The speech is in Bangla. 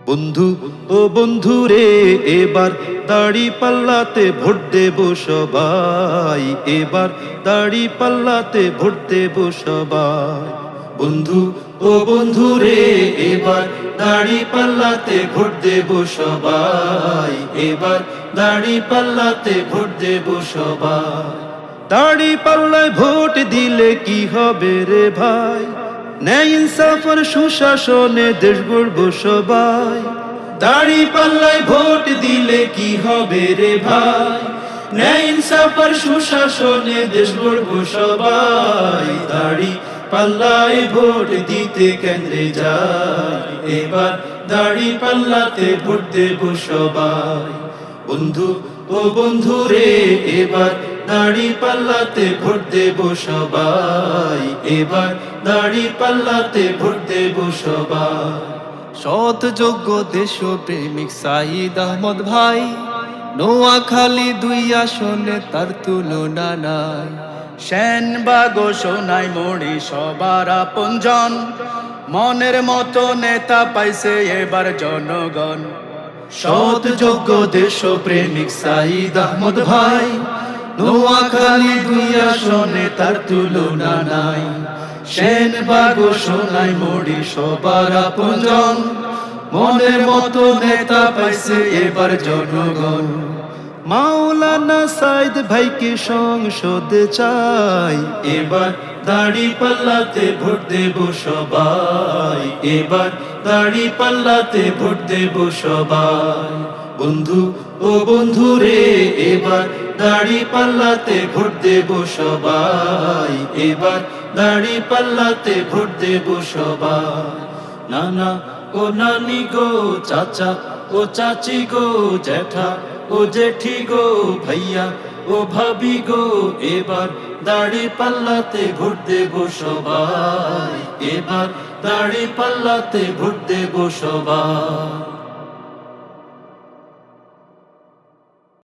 বন্ধু ও বন্ধু রে, এবার দাড়ি পাল্লাতে ভোট দেব সবাই, এবার দাড়ি পাল্লাতে ভোট দেব সবাই। বন্ধু ও বন্ধু রে, এবার দাড়ি পাল্লাতে ভোট দেব সবাই, এবার দাড়ি পাল্লাতে ভোট দেব সবাই। দাড়ি পাল্লায় ভোট দিলে কি হবে রে ভাই, ন্যায় ইনসাফ আর সুশাসনে দেশ গড়ব সবাই। দাড়ি পাল্লায় ভোট দিলে কি হবে রে ভাই, ন্যায় ইনসাফ আর সুশাসনে দেশ গড়ব সবাই। দাড়ি পাল্লায় ভোট দিতে কেন্দ্রে যাই, এবার দাড়ি পাল্লাতে ভোট দেব সবাই। বন্ধু ও বন্ধু রে, এবার দাড়ি পাল্লাতে ভোট দেব সবাই, এবার দাড়ি পাল্লাতে ভোট দেব সবাই। সৎ যোগ্য দেশপ্রেমিক সাঈদ আহমদ ভাই, নোয়াখালী ২ আসনে তার তুলনা নাই। সেনবাগ ও সোনাইমুড়ি সবার আপনজন, মনের মতো নেতা পাইছে এবার জনগণ। সৎ যোগ্য দেশপ্রেমিক সাঈদ আহমদ ভাই, নোয়াখালী ২ আসনে তার তুলনা নাই। সেনবাগ ও সোনাইমুড়ি সবার আপনজন, মনের মতো নেতা পাইছে এবার জনগণ। মাওলানা সাইদ ভাইকে সংসদে চাই, এবার দাড়ি পাল্লাতে ভোট দেব সবাই, এবার দাড়ি পাল্লাতে ভোট দেব সবাই। বন্ধু ও বন্ধু রে, এবার দাড়ি পাল্লাতে ভোট দেব সবাই, এবার দাড়ি পাল্লাতে ভোট দেব সবাই। নানা ও নানি গো, চাচা ও চাচি গো, জ্যাঠা ও জেঠি গো, ভাইয়া ও ভাবি গো, এবার দাড়ি পাল্লাতে ভোট দেব সবাই, এবার দাড়ি পাল্লাতে ভোট দেব সবাই।